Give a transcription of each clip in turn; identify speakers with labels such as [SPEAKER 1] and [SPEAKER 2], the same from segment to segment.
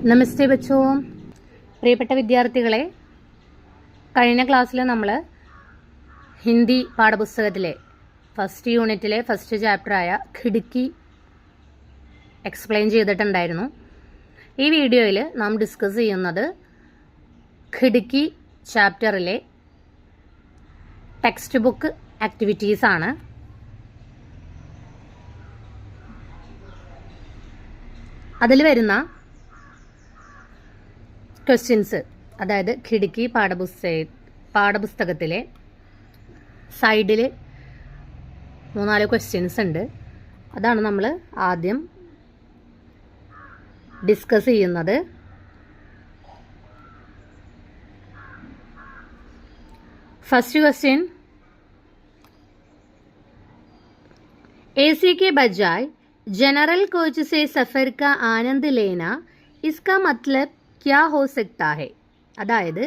[SPEAKER 1] നമസ്തേ ബച്ചോ. പ്രിയപ്പെട്ട വിദ്യാർത്ഥികളെ, കഴിഞ്ഞ ക്ലാസ്സിൽ നമ്മൾ ഹിന്ദി പാഠപുസ്തകത്തിലെ ഫസ്റ്റ് യൂണിറ്റിലെ ഫസ്റ്റ് ചാപ്റ്ററായ ഖിഡ്കി എക്സ്പ്ലെയിൻ ചെയ്തിട്ടുണ്ടായിരുന്നു. ഈ വീഡിയോയിൽ നാം ഡിസ്കസ് ചെയ്യുന്നത് ഖിഡ്കി ചാപ്റ്ററിലെ ടെക്സ്റ്റ് ബുക്ക് ആക്ടിവിറ്റീസാണ്. അതിൽ വരുന്ന ക്വസ്റ്റ്യൻസ്, അതായത് ഖിഡ്കി പാഠപുസ്തകത്തിലെ സൈഡിൽ 3-4 ക്വസ്റ്റ്യൻസ് ഉണ്ട്. അതാണ് നമ്മൾ ആദ്യം ഡിസ്കസ് ചെയ്യുന്നത്. फर्स्ट क्वेश्चन, एसी के बजाय जनरल कोच से सफ़र का आनंद लेना, इसका मतलब क्या हो सकता है? അതായത്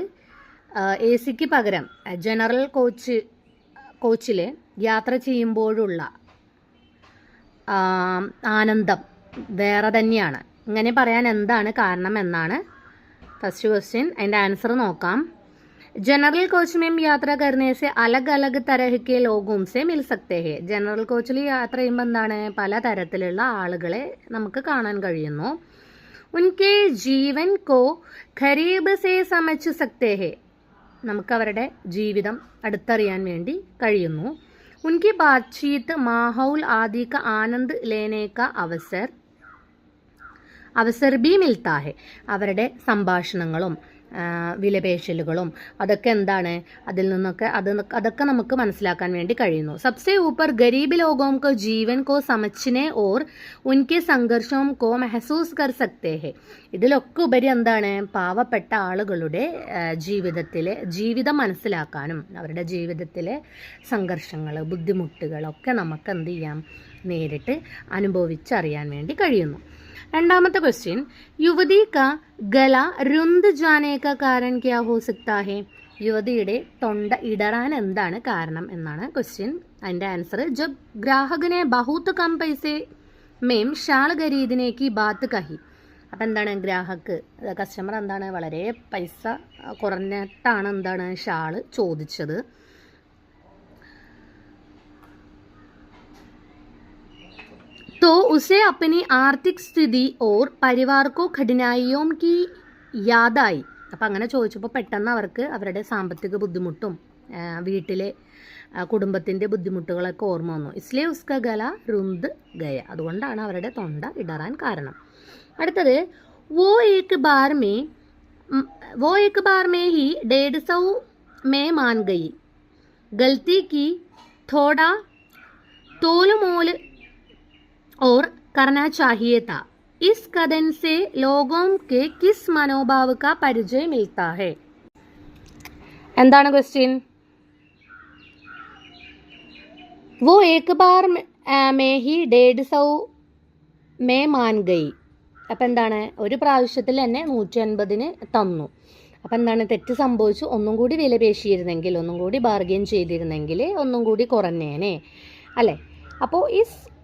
[SPEAKER 1] എ സിക്ക് പകരം ജനറൽ കോച്ചിൽ യാത്ര ചെയ്യുമ്പോഴുള്ള ആനന്ദം വേറെ തന്നെയാണ്. ഇങ്ങനെ പറയാൻ എന്താണ് കാരണം എന്നാണ് ഫസ്റ്റ് ക്വസ്റ്റ്യൻ. അതിൻ്റെ ആൻസർ നോക്കാം. जनरल कोच में യാത്ര करने से अलग अलग तरह के लोगों से मिल सकते हैं. ജനറൽ കോച്ചിൽ യാത്ര ചെയ്യുമ്പോൾ എന്താണ്, പല തരത്തിലുള്ള ആളുകളെ നമുക്ക് കാണാൻ കഴിയുന്നു. ഉൻകെ ജീവൻ കോ ഖരീബ് സേ സമझ सकते हैं. നമുക്ക് അവരുടെ ജീവിതം അടുത്തറിയാൻ വേണ്ടി കഴിയുന്നു. ഉൻകി ബാത്ചീത്ത് മാഹൗൽ ആദി കാ ആനന്ദ് ലേനെ കാ അവസർ ബി മിൽത്താ ഹെ. അവരുടെ സംഭാഷണങ്ങളും വിലപേശലുകളും അതൊക്കെ എന്താണ്, അതിൽ നിന്നൊക്കെ അതൊക്കെ നമുക്ക് മനസ്സിലാക്കാൻ വേണ്ടി കഴിയുന്നു. സബ്സെ ഊപ്പർ ഗരീബ് ലോഗോം കോ ജീവൻ കോ സമച്ഛനെ ഓർ ഉൻകെ സംഘർഷവും കോ മെഹസൂസ് കർ സക്തേ ഹെ. ഇതിലൊക്കെ ഉപരി എന്താണ്, പാവപ്പെട്ട ആളുകളുടെ ജീവിതം മനസ്സിലാക്കാനും അവരുടെ ജീവിതത്തിലെ സംഘർഷങ്ങൾ, ബുദ്ധിമുട്ടുകളൊക്കെ നമുക്ക് എന്ത് ചെയ്യാം, നേരിട്ട് അനുഭവിച്ചറിയാൻ വേണ്ടി കഴിയുന്നു. രണ്ടാമത്തെ ക്വസ്റ്റ്യൻ, യുവതി കാ ഗല രുന്ത് ജാനെ കാ കാരൺ ക്യാ ഹോ സക്താ ഹെ. യുവതിയുടെ തൊണ്ട ഇടറാൻ എന്താണ് കാരണം എന്നാണ് ക്വസ്റ്റ്യൻ. അതിൻ്റെ ആൻസർ, ജബ് ഗ്രാഹകനെ ബഹുത്ത് കം പൈസേ മേം ഷാൾ ഖരീദനെ കി ബാത്ത് കഹി. അപ്പം എന്താണ്, കസ്റ്റമർ എന്താണ്, വളരെ പൈസ കുറഞ്ഞിട്ടാണ് എന്താണ് ഷാള് ചോദിച്ചത്. तो उसे अपनी आर्थिक स्थिति और परिवार को कठिनाइयों की याद आई. അപ്പം അങ്ങനെ ചോദിച്ചപ്പോൾ പെട്ടെന്ന് അവർക്ക് അവരുടെ സാമ്പത്തിക ബുദ്ധിമുട്ടും വീട്ടിലെ കുടുംബത്തിൻ്റെ ബുദ്ധിമുട്ടുകളൊക്കെ ഓർമ്മ വന്നു. ഇസ്ലേ ഉസ്ക ഗല രുന്ത് ഗയ. അതുകൊണ്ടാണ് അവരുടെ തൊണ്ട ഇടറാൻ കാരണം. അടുത്തത്, वो एक बार में ही 150 में मान गई, गलती की, थोड़ा तोल मोल और करना चाहिए था. इस कदम से लोगों के किस मनोभाव का परिचय मिलता है? എന്താണ് ക്വസ്റ്റ്യൻ? वो एक बार में ही 150 में मान गई. അപ്പം എന്താണ്, ഒരു പ്രാവശ്യത്തിൽ തന്നെ 150-ന് തന്നു. അപ്പം എന്താണ്, തെറ്റ് സംഭവിച്ചു. ഒന്നും കൂടി വില പേശിയിരുന്നെങ്കിൽ, ഒന്നും കൂടി ബാർഗെയിൻ ചെയ്തിരുന്നെങ്കിൽ ഒന്നും കൂടി കുറഞ്ഞേനെ അല്ലേ. അപ്പോൾ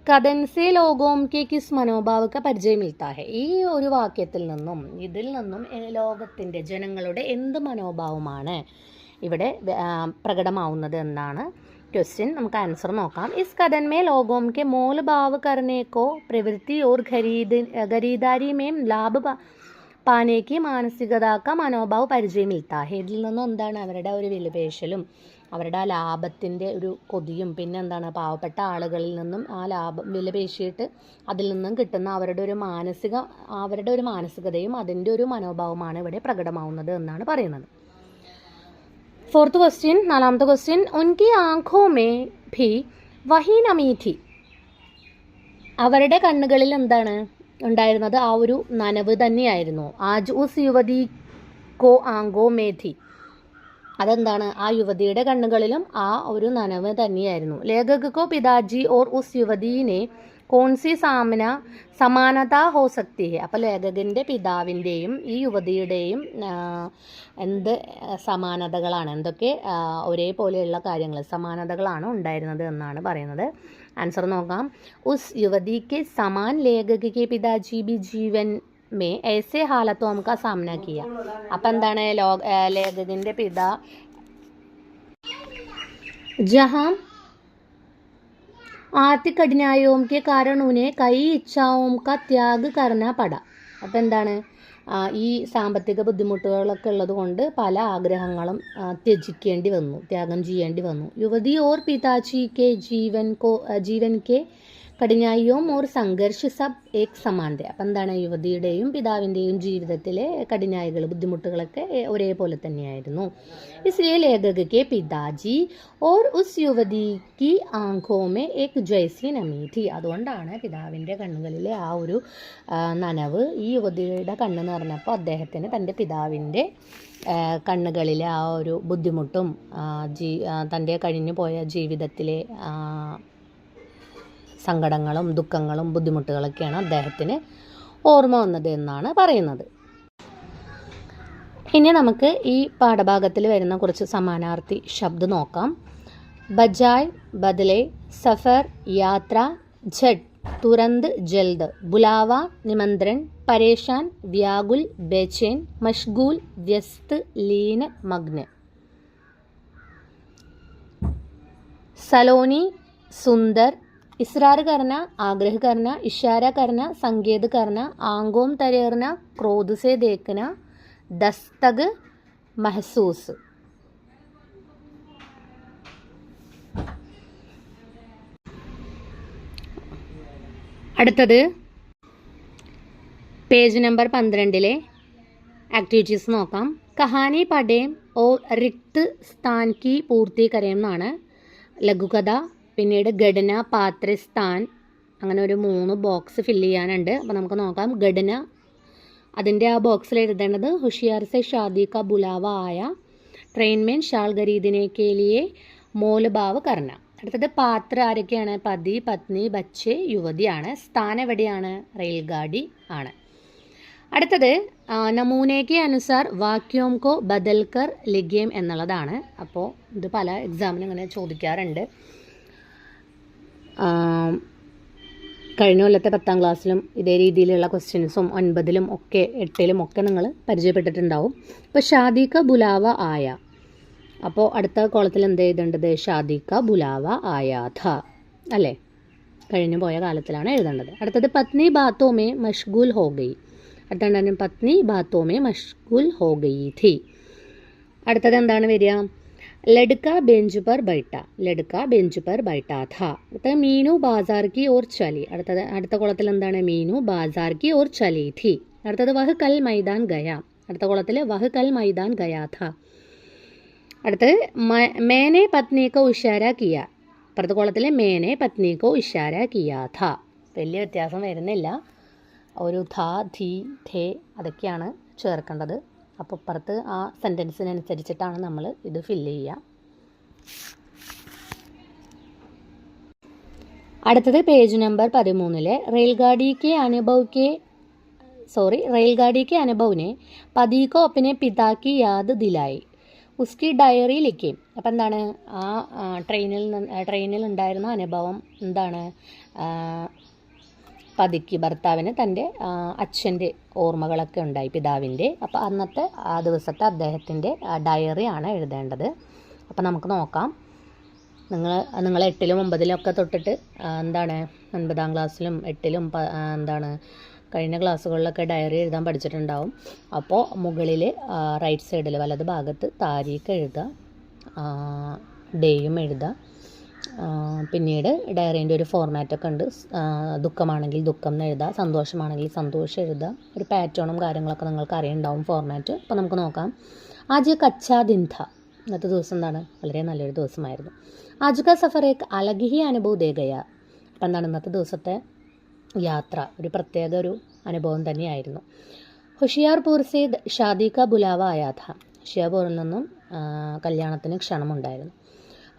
[SPEAKER 1] കഥൻസെ ലോകോം കെ കിസ് മനോഭാവക്ക പരിചയം മിൽത്താ ഹെ. ഈ ഒരു വാക്യത്തിൽ നിന്നും ഇതിൽ നിന്നും ലോകത്തിൻ്റെ ജനങ്ങളുടെ എന്ത് മനോഭാവമാണ് ഇവിടെ പ്രകടമാവുന്നത് എന്നാണ് ക്വസ്റ്റ്യൻ. നമുക്ക് ആൻസർ നോക്കാം. ഇസ് കഥൻ മേ ലോകോം കെ മോൽ ഭാവ് കർണേക്കോ പ്രവൃത്തി ഓർ ഖരീദാരി മേം ലാഭ പാനേക്ക് മാനസികതാക്ക മനോഭാവ് പരിചയം മിൽത്താ ഹെ. ഇതിൽ നിന്നും എന്താണ്, അവരുടെ ഒരു വിലപേശലും അവരുടെ ആ ലാഭത്തിൻ്റെ ഒരു കൊതിയും, പിന്നെ എന്താണ്, പാവപ്പെട്ട ആളുകളിൽ നിന്നും ആ ലാഭം വിലപേശിയിട്ട് അതിൽ നിന്നും കിട്ടുന്ന അവരുടെ ഒരു മാനസികതയും അതിൻ്റെ ഒരു മനോഭാവമാണ് ഇവിടെ പ്രകടമാവുന്നത് എന്നാണ് പറയുന്നത്. ഫോർത്ത് ക്വസ്റ്റ്യൻ, നാലാമത്തെ ക്വസ്റ്റ്യൻ, ഉൻകി ആംഖോ മേ ഭി വഹി നമീ ഥി. അവരുടെ കണ്ണുകളിൽ എന്താണ് ഉണ്ടായിരുന്നത്, ആ ഒരു നനവ് തന്നെയായിരുന്നു. ആജ് ഉസ് യുവതി കോ ആംഖോ മേ ഥി. അതെന്താണ്, ആ യുവതിയുടെ കണ്ണുകളിലും ആ ഒരു നനവ് തന്നെയായിരുന്നു. ലേഖകോ പിതാജി ഓർ ഉസ് യുവതീനെ കോൺസി സമാനത ഹോ സക്തി ഹെ. അപ്പോൾ ലേഖകൻ്റെ പിതാവിൻ്റെയും ഈ യുവതിയുടെയും എന്ത് സമാനതകളാണ്, എന്തൊക്കെ ഒരേപോലെയുള്ള കാര്യങ്ങൾ, സമാനതകളാണ് ഉണ്ടായിരുന്നത് എന്നാണ് പറയുന്നത്. ആൻസർ നോക്കാം. ഉസ് യുവതി കെ സമാൻ ലേഖക കെ പിതാജി ബി ജീവൻ में ऐसे हालतों का सामना किया. അപ്പം എന്താണ് ലേഖകന്റെ പിതാ जहाँ आर्थिक कठिनाइयों के कारण उन्हें कई इच्छाओं का त्याग करना पड़ा. അപ്പം എന്താണ് ഈ സാമ്പത്തിക ബുദ്ധിമുട്ടുകളൊക്കെ ഉള്ളത് കൊണ്ട് പല ആഗ്രഹങ്ങളും ത്യജിക്കേണ്ടി വന്നു, ത്യാഗം ചെയ്യേണ്ടി വന്നു. യുവതി ഓർ പിതാജി കെ ജീവൻ കെ കഠിനായിയും ഓർ സംഘർഷ് സബ് ഏക് സമാനത. അപ്പം എന്താണ് യുവതിയുടെയും പിതാവിൻ്റെയും ജീവിതത്തിലെ കഠിനായികൾ, ബുദ്ധിമുട്ടുകളൊക്കെ ഒരേപോലെ തന്നെയായിരുന്നു. इसलिए लेखक के पिताजी और उस युवती की आंखों में एक जैसी नमी थी. അതുകൊണ്ടാണ് പിതാവിൻ്റെ കണ്ണുകളിലെ ആ ഒരു നനവ് ഈ യുവതിയുടെ കണ്ണ് നിറഞ്ഞപ്പോൾ അദ്ദേഹത്തിന് തൻ്റെ പിതാവിൻ്റെ കണ്ണുകളിലെ ആ ഒരു ബുദ്ധിമുട്ടും തൻ്റെ കഴിഞ്ഞു പോയ ജീവിതത്തിലെ സങ്കടങ്ങളും ദുഃഖങ്ങളും ബുദ്ധിമുട്ടുകളൊക്കെയാണ് അദ്ദേഹത്തിന് ഓർമ്മ വന്നത് എന്നാണ് പറയുന്നത്. ഇനി നമുക്ക് ഈ പാഠഭാഗത്തിൽ വരുന്ന കുറച്ച് സമാനാർത്ഥി ശബ്ദം നോക്കാം. ബജായ്, ബദലെ, സഫർ, യാത്ര, झट, तुरंत, जल्द, बुलावा, निमंत्रण, परेशान, व्याकुल, बेचैन, मशगूल, व्यस्त, लीन, मग्न. सलोनी, सुंदर, इसरार करना, आग्रह करना, इशारा करना, संकेत करना, आंखों तरेरना, क्रोध से देखना, दस्तक महसूस. അടുത്തത് പേജ് നമ്പർ 12 ആക്ടിവിറ്റീസ് നോക്കാം. കഹാനി പഠേം ഓർ റിക്ത് സ്ഥാൻ കി പൂർത്തി കരേം എന്നാണ് ലഘുകഥ. പിന്നീട് ഘടന, പാത്ര, സ്ഥാൻ, അങ്ങനെ ഒരു 3 ബോക്സ് ഫില്ല് ചെയ്യാനുണ്ട്. അപ്പോൾ നമുക്ക് നോക്കാം. ഘടന, അതിൻ്റെ ആ ബോക്സിൽ എഴുതേണ്ടത് ഹുഷിയാർ സെ ഷാദി കാ ബുലാവ ആയ, ട്രെയിൻ മേൻ ഷാൾ ഖരീദനെ കെ ലിയെ മോൽഭാവ് കർണ. അടുത്തത് പാത്ര ആരൊക്കെയാണ്? പതി, പത്നി, ബച്ചെ, യുവതിയാണ്. സ്ഥാൻ എവിടെയാണ്? റെയിൽഗാഡി ആണ്. അടുത്തത് നമൂനയ്ക്ക് അനുസാർ വാക്യോം കോ ബദൽക്കർ ലിഖേം എന്നുള്ളതാണ്. അപ്പോൾ ഇത് പല എക്സാമിനും ഇങ്ങനെ ചോദിക്കാറുണ്ട്. കഴിഞ്ഞ കൊല്ലത്തെ 10ാം ക്ലാസ്സിലും ഇതേ രീതിയിലുള്ള ക്വസ്റ്റ്യൻസും 9ലും ഒക്കെ 8ലും ഒക്കെ നിങ്ങൾ പരിചയപ്പെട്ടിട്ടുണ്ടാവും. ഇപ്പോൾ ഷാദി കാ ബുലാവ ആയ, അപ്പോൾ അടുത്ത കോളത്തിൽ എന്ത് എഴുതേണ്ടത്? ഷാദി കാ ബുലാവ ആയാ ഥ അല്ലേ, കഴിഞ്ഞു പോയ കാലത്തിലാണ് എഴുതേണ്ടത്. അടുത്തത് പത്നി ബാത്തോ മേ മഷ്ഗൂൽ ഹോ ഗയി. അടുത്താണ് പത്നി ബാത്തോ മേ മഷ്ഗൂൽ ഹോ ഗയി ഥി. അടുത്തത് എന്താണ് വരിക? ലഡ്ക ബെഞ്ച് പർ ബൈഠ, ലഡ്ക ബെഞ്ച് പർ ബൈഠ ഥ. അടുത്തത് മീനു ബാസാർ കി ഓർ ചലി. അടുത്ത കുളത്തിൽ എന്താണ്? മീനു ബാസാർ കി ഓർ ചലി ഥി. അടുത്തത് വഹ് കൽ മൈദാൻ ഗയ. അടുത്ത കുളത്തിൽ വഹ് കൽ മൈദാൻ ഗയാ ഥ. അടുത്തത് മേനെ പത്നി കോ ഇഷാര കിയ. അപ്പുറത്തെ കുളത്തിൽ മേനെ പത്നി കോ ഇഷാര കിയാ ഥ. വലിയ വ്യത്യാസം വരുന്നില്ല. ഒരു ഥ, ധി, ഥേ അതൊക്കെയാണ് ചേർക്കേണ്ടത്. അപ്പോൾ ഇപ്പുറത്ത് ആ സെൻറ്റൻസിനനുസരിച്ചിട്ടാണ് നമ്മൾ ഇത് ഫില്ല് ചെയ്യുക. അടുത്തത് പേജ് നമ്പർ 13 रेलगाड़ी के अनुभव ने पति को अपने पिता की याद दिलाई, ഉസ്കി ഡയറി ലിഖേം. അപ്പം എന്താണ്? ആ ട്രെയിനിൽ ഉണ്ടായിരുന്ന അനുഭവം എന്താണ്? പതിക്ക്, ഭർത്താവിന് തൻ്റെ അച്ഛൻ്റെ ഓർമ്മകളൊക്കെ ഉണ്ടായി, പിതാവിൻ്റെ. അപ്പോൾ അന്നത്തെ ആ ദിവസത്തെ അദ്ദേഹത്തിൻ്റെ ഡയറിയാണ് എഴുതേണ്ടത്. അപ്പോൾ നമുക്ക് നോക്കാം. നിങ്ങൾ 8ലും 9ലും ഒക്കെ തൊട്ടിട്ട് എന്താണ് 9ാം ക്ലാസ്സിലും 8ലും എന്താണ് കഴിഞ്ഞ ക്ലാസ്സുകളിലൊക്കെ ഡയറി എഴുതാൻ പഠിച്ചിട്ടുണ്ടാവും. അപ്പോൾ മുകളിൽ റൈറ്റ് സൈഡിൽ വലത് ഭാഗത്ത് താരീഖ് എഴുതുക, ഡേയും എഴുതുക. പിന്നീട് ഡയറീൻ്റെ ഒരു ഫോർമാറ്റൊക്കെ ഉണ്ട്. ദുഃഖമാണെങ്കിൽ ദുഃഖം എന്ന് എഴുതുക, സന്തോഷമാണെങ്കിൽ സന്തോഷം എഴുതുക. ഒരു പാറ്റേണും കാര്യങ്ങളൊക്കെ നിങ്ങൾക്ക് അറിയുണ്ടാവും ഫോർമാറ്റ്. അപ്പോൾ നമുക്ക് നോക്കാം. ആജ് കച്ചാ ദിൻ ഥ. ഇന്നത്തെ ദിവസം എന്താണ്? വളരെ നല്ലൊരു ദിവസമായിരുന്നു. ആജ് കാ സഫർ ഏക് അലഗ് ഹി അനുഭവ് ദേ ഗയ. അപ്പം എന്താണ്? ഇന്നത്തെ ദിവസത്തെ യാത്ര ഒരു പ്രത്യേക ഒരു അനുഭവം തന്നെയായിരുന്നു. ഹുഷിയാർപൂർ സേ ഷാദി കാ ബുലാവ ആയാ ഥ. ഹുഷിയാർപൂരിൽ നിന്നും കല്യാണത്തിന് ക്ഷണമുണ്ടായിരുന്നു.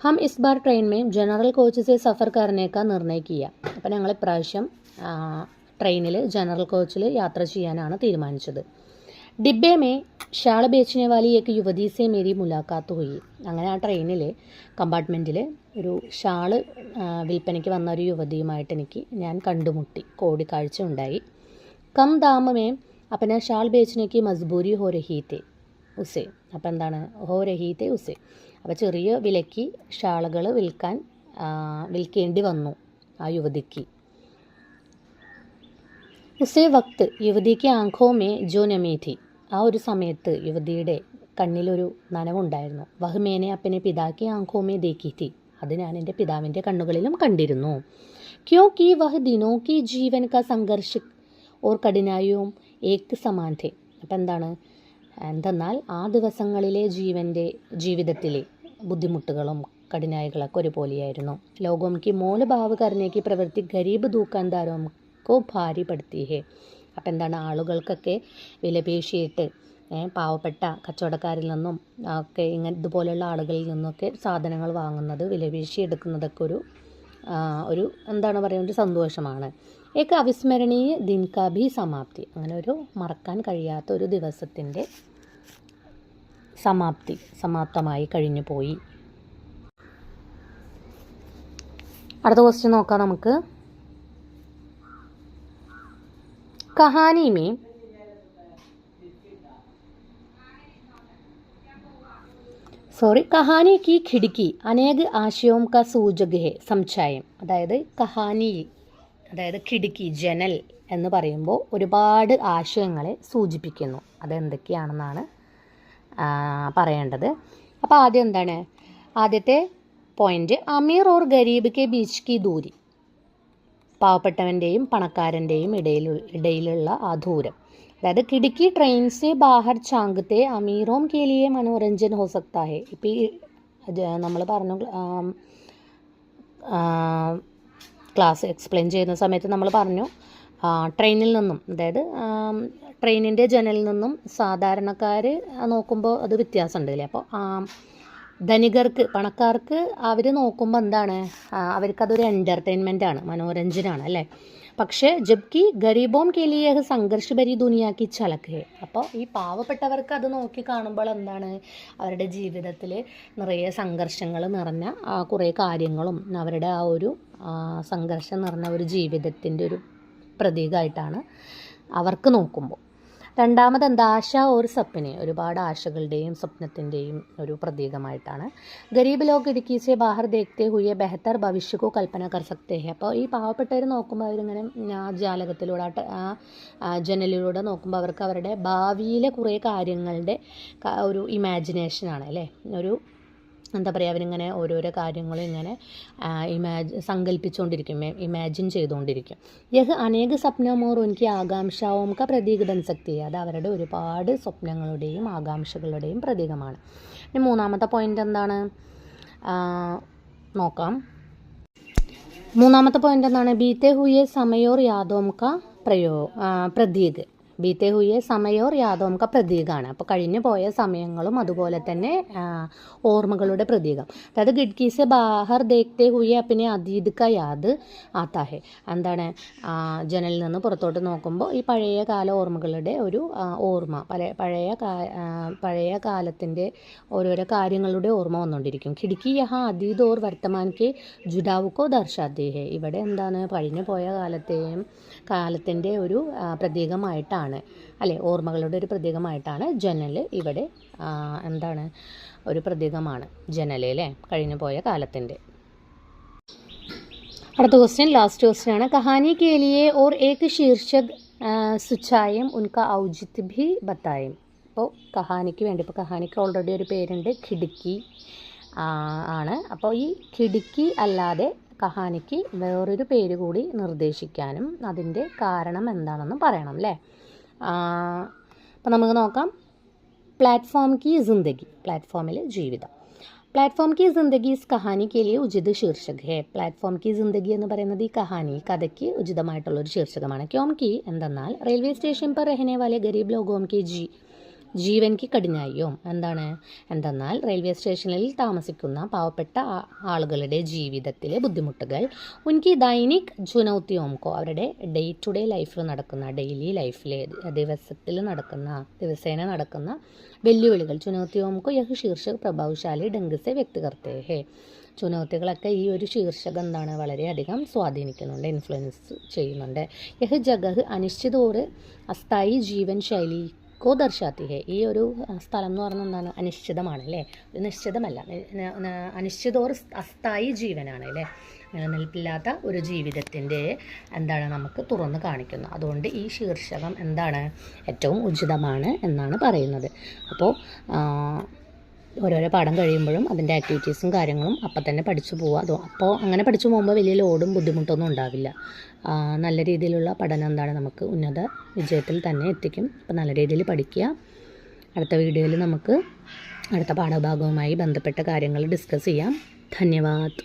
[SPEAKER 1] ഹം ഇസ് ബാർ ട്രെയിൻ മേ ജനറൽ കോച്ച് സേ സഫർ കർനെ കാ നിർണയ കിയ. അപ്പം ഞങ്ങൾ ഇപ്രാവശ്യം ട്രെയിനിൽ ജനറൽ കോച്ചിൽ യാത്ര ചെയ്യാനാണ് തീരുമാനിച്ചത്. ഡിബ്ബെ മേ ഷാൾ ബേച്ചനെ വാലി ഏക്ക് യുവതി സേ മേരി മുലാഖാത്ത് ഹുയി. അങ്ങനെ ആ ട്രെയിനിൽ കമ്പാർട്ട്മെൻറ്റിൽ ഒരു ഷാള് വിൽപ്പനയ്ക്ക് വന്ന ഒരു യുവതിയുമായിട്ട് ഞാൻ കണ്ടുമുട്ടി, കൂടിക്കാഴ്ച ഉണ്ടായി. കം ദാം മേ अपना शाल बेचने की मजबूरी हो रही थी ഉസെ. അപ്പം എന്താണ് ഹോ രഹീത്തെ ഉസെ. അപ്പോൾ ചെറിയ വിലയ്ക്ക് ഷാളുകൾ വിൽക്കേണ്ടി വന്നു ആ യുവതിക്ക്. ഉസേ വക്ത് യുവതിക്ക് ആംഖോ മേ ജോ നമി ഥി. ആ ഒരു സമയത്ത് യുവതിയുടെ കണ്ണിലൊരു നനവുണ്ടായിരുന്നു. വഹ് മേനെ അപ്പനെ പിതാക്കി ആംഖോ മേ ദേഖി ഥി. അത് ഞാൻ എൻ്റെ പിതാവിൻ്റെ കണ്ണുകളിലും കണ്ടിരുന്നു. ക്യോങ്കി വഹ് ദിനോ കി ജീവൻ കാ സംഘർഷ് ഓർ കഠിനായും ഏക് സമാൻ ഥെ. അപ്പം എന്തെന്നാൽ ആ ദിവസങ്ങളിലെ ജീവിതത്തിലെ ബുദ്ധിമുട്ടുകളും കഠിനായികളൊക്കെ ഒരുപോലെയായിരുന്നു. ലോകോം കി മോൽ ഭാവ് കർണേക്ക് പ്രവൃത്തി ഗരീബ് ദുഃഖാന്താരോം കോ ഭാരി പടുത്തി ഹേ. അപ്പം ആളുകൾക്കൊക്കെ വിലപേശിയിട്ട് പാവപ്പെട്ട കച്ചവടക്കാരിൽ നിന്നും ഒക്കെ ഇതുപോലെയുള്ള ആളുകളിൽ നിന്നൊക്കെ സാധനങ്ങൾ വാങ്ങുന്നത് വിലപേശി എടുക്കുന്നതൊക്കെ ഒരു ഒരു സന്തോഷമാണ്. ഏക അവിസ്മരണീയ ദിൻ കാ ഭി സമാപ്തി. അങ്ങനെ ഒരു മറക്കാൻ കഴിയാത്ത ഒരു ദിവസത്തിൻ്റെ സമാപ്തമായി കഴിഞ്ഞു പോയി. അടുത്ത ക്വസ്റ്റ്യൻ നോക്കാം നമുക്ക്. കഹാനി കി ഖിഡ്കി അനേക ആശയോം കാ സൂചക് ഹെ സംശയം. അതായത് ഖിഡ്കി ജനൽ എന്ന് പറയുമ്പോൾ ഒരുപാട് ആശയങ്ങളെ സൂചിപ്പിക്കുന്നു. അതെന്തൊക്കെയാണെന്നാണ് പറയേണ്ടത്. അപ്പോൾ ആദ്യത്തെ പോയിന്റ് അമീർ ഓർ ഗരീബ് കെ ബീച്ച് കി ദൂരി. പാവപ്പെട്ടവൻ്റെയും പണക്കാരൻ്റെയും ഇടയിലുള്ള ആ ദൂരം. അതായത് ഖിഡ്കി ട്രെയിൻ സെ ബാഹർ ചാങ്കത്തെ അമീറോം കെ ലിയെ മനോരഞ്ജൻ ഹോ സക്താ ഹെ. ഇപ്പോൾ നമ്മൾ പറഞ്ഞു ക്ലാസ് എക്സ്പ്ലെയിൻ ചെയ്യുന്ന സമയത്ത് നമ്മൾ പറഞ്ഞു ട്രെയിനിൽ നിന്നും, അതായത് ട്രെയിനിൻ്റെ ജനലിൽ നിന്നും സാധാരണക്കാർ നോക്കുമ്പോൾ അത് വ്യത്യാസമുണ്ട് അല്ലേ. അപ്പോൾ ധനികർക്ക്, പണക്കാർക്ക് അവർ നോക്കുമ്പോൾ അവർക്കതൊരു എൻ്റർടൈൻമെൻറ്റാണ്, മനോരഞ്ജനാണ് അല്ലേ. പക്ഷേ ജബ്കി ഗരീബോം കെ ലിയെ സംഘർഷ് ഭരി ദുനിയാക്കി ഛലക് ഹെ. അപ്പോൾ ഈ പാവപ്പെട്ടവർക്ക് അത് നോക്കി കാണുമ്പോൾ അവരുടെ ജീവിതത്തിൽ നിറയെ സംഘർഷങ്ങൾ നിറഞ്ഞ കുറേ കാര്യങ്ങളും അവരുടെ ആ ഒരു സംഘർഷം നിറഞ്ഞ ഒരു ജീവിതത്തിൻ്റെ ഒരു പ്രതീകമായിട്ടാണ് അവർക്ക് നോക്കുമ്പോൾ. രണ്ടാമത് ആശ ഒരു സപ്നെ, ഒരുപാട് ആശകളുടെയും സ്വപ്നത്തിൻ്റെയും ഒരു പ്രതീകമായിട്ടാണ്. ഗരീബ് ലോഗ് ഖിഡ്കി സെ ബാഹർ ദേഖ്തേ ഹുയെ ബെഹത്തർ ഭവിഷ്യ കോ കൽപ്പന കർ സക്തേ ഹെ. അപ്പോൾ ഈ പാവപ്പെട്ടവർ നോക്കുമ്പോൾ അവരിങ്ങനെ ആ ജാലകത്തിലൂടെ ജനലിലൂടെ നോക്കുമ്പോൾ അവർക്ക് അവരുടെ ഭാവിയിലെ കുറേ കാര്യങ്ങളുടെ ഒരു ഇമാജിനേഷനാണ് അല്ലേ. അവരിങ്ങനെ ഓരോരോ കാര്യങ്ങളും ഇങ്ങനെ സങ്കല്പിച്ചുകൊണ്ടിരിക്കും, ഇമാജിൻ ചെയ്തുകൊണ്ടിരിക്കും. യഹ് അനേക സ്വപ്നമോർ ഉൻകി ആകാംക്ഷാവും കാ പ്രതീക ബൻ സക്തി. അത് അവരുടെ ഒരുപാട് സ്വപ്നങ്ങളുടെയും ആകാംക്ഷകളുടെയും പ്രതീകമാണ്. ഇനി മൂന്നാമത്തെ പോയിന്റ് നോക്കാം. മൂന്നാമത്തെ പോയിന്റ് ബീത്തെ ഹുയെ സമയോർ യാദോം കാ പ്രതീക്. ബീത്തെ ഹുയെ സമയോർ യാദോം കാ പ്രതീകമാണ്. അപ്പോൾ കഴിഞ്ഞു പോയ സമയങ്ങളും അതുപോലെ തന്നെ ഓർമ്മകളുടെ പ്രതീകം. അതായത് ഖിഡ്കി സെ ബാഹർ ദേഖ്തേ ഹുയെ അപ്പിനെ അതീത് കാ യാദ് ആത്താ ഹെ. ജനലിൽ നിന്ന് പുറത്തോട്ട് നോക്കുമ്പോൾ ഈ പഴയ കാല ഓർമ്മകളുടെ ഒരു ഓർമ്മ, പഴയ കാലത്തിൻ്റെ ഓരോരോ കാര്യങ്ങളുടെ ഓർമ്മ വന്നുകൊണ്ടിരിക്കും. ഖിഡ്കി യഹാ അതീത് ഓർ വർത്തമാൻ കെ ജുഡാവ് കോ ദർശാത്തി ഹെ. ഇവിടെ കഴിഞ്ഞു പോയ കാലത്തിൻ്റെ ഒരു പ്രതീകമായിട്ടാണ് അല്ലേ, ഓർമ്മകളുടെ ഒരു പ്രതീകമായിട്ടാണ് ജനൽ ഇവിടെ ഒരു പ്രതീകമാണ് ജനൽ അല്ലേ, കഴിഞ്ഞു പോയ കാലത്തിൻ്റെ. അടുത്ത ക്വസ്റ്റ്യൻ, ലാസ്റ്റ് ക്വസ്റ്റ്യൻ ആണ്. കഹാനി കെ ലിയെ ഓർ ഏക് ശീർഷക് സുച്ചായം ഉൻക ഔചിത്യ ഭി ബത്തായും. അപ്പോൾ കഹാനിക്ക് വേണ്ടി, ഇപ്പോൾ കഹാനിക്ക് ഓൾറെഡി ഒരു പേരുണ്ട്, ഖിഡ്കി ആണ്. അപ്പോൾ ഈ ഖിഡ്കി അല്ലാതെ കഹാനിക്ക് വേറൊരു പേര് കൂടി നിർദ്ദേശിക്കാനും അതിൻ്റെ കാരണം എന്താണെന്ന് പറയണം അല്ലേ. അപ്പോൾ നമുക്ക് നോക്കാം. പ്ലാറ്റ്ഫോം കി ജിന്ദഗി, പ്ലാറ്റ്ഫോമിലെ ജീവിതം. പ്ലാറ്റ്ഫോം കി ജിന്ദഗി ഇസ് കഹാനി കെ ലിയെ ഉചിത് ശീർഷക് ഹെ. പ്ലാറ്റ്ഫോം കി ജിന്ദഗി എന്ന് പറയുന്നത് ഈ കഥയ്ക്ക് ഉചിതമായിട്ടുള്ളൊരു ശീർഷകമാണ്. ക്യോംകി എന്തെന്നാൽ റെയിൽവേ സ്റ്റേഷൻ पर रहने वाले गरीब लोगों की ജീവൻ കി കഠിനായും. എന്തെന്നാൽ റെയിൽവേ സ്റ്റേഷനിൽ താമസിക്കുന്ന പാവപ്പെട്ട ആളുകളുടെ ജീവിതത്തിലെ ബുദ്ധിമുട്ടുകൾ ഉൻകി ദൈനിക് ചുനൗത്തിയോംകോ, അവരുടെ ഡേ ടു ഡേ ലൈഫിൽ നടക്കുന്ന, ഡെയിലി ലൈഫിലെ ദിവസേന നടക്കുന്ന വെല്ലുവിളികൾ, ചുനൗത്തിയോംകോ യഹ് ശീർഷക് പ്രഭാവശാലി ढंग से व्यक्त करते हैं. ചുനൗത്തികളൊക്കെ ഈ ഒരു ശീർഷകം എന്താണ് വളരെയധികം സ്വാധീനിക്കുന്നുണ്ട്, ഇൻഫ്ലുവൻസ് ചെയ്യുന്നുണ്ട്. യഹ് ജഗഹ് അനിശ്ചിത് ഓർ അസ്ഥായി ജീവൻ ശൈലി കോ ദർശാത്തി ഹെ. ഈ ഒരു സ്ഥലം എന്ന് പറഞ്ഞാൽ എന്താണ്? അനിശ്ചിതമാണ് അല്ലേ, നിശ്ചിതമല്ല, അനിശ്ചിത ഓർ അസ്ഥായി ജീവനാണ് അല്ലേ, നിലനിൽപ്പില്ലാത്ത ഒരു ജീവിതത്തിൻ്റെ എന്താണ് നമുക്ക് തുറന്ന് കാണിക്കുന്നു. അതുകൊണ്ട് ഈ ശീർഷകം എന്താണ്? ഏറ്റവും ഉചിതമാണ് എന്നാണ് പറയുന്നത്. അപ്പോൾ ഓരോരോ പാഠം കഴിയുമ്പോഴും അതിൻ്റെ ആക്ടിവിറ്റീസും കാര്യങ്ങളും അപ്പം തന്നെ പഠിച്ചു പോവുക. അപ്പോൾ അങ്ങനെ പഠിച്ചു പോകുമ്പോൾ വലിയ ലോഡും ബുദ്ധിമുട്ടൊന്നും ഉണ്ടാവില്ല. നല്ല രീതിയിലുള്ള പഠനം എന്താണ് നമുക്ക് ഉന്നത വിജയത്തിൽ തന്നെ എത്തിക്കും. അപ്പോൾ നല്ല രീതിയിൽ പഠിക്കുക. അടുത്ത വീഡിയോയിൽ നമുക്ക് അടുത്ത പാഠഭാഗവുമായി ബന്ധപ്പെട്ട കാര്യങ്ങൾ ഡിസ്കസ് ചെയ്യാം. ധന്യവാദ്.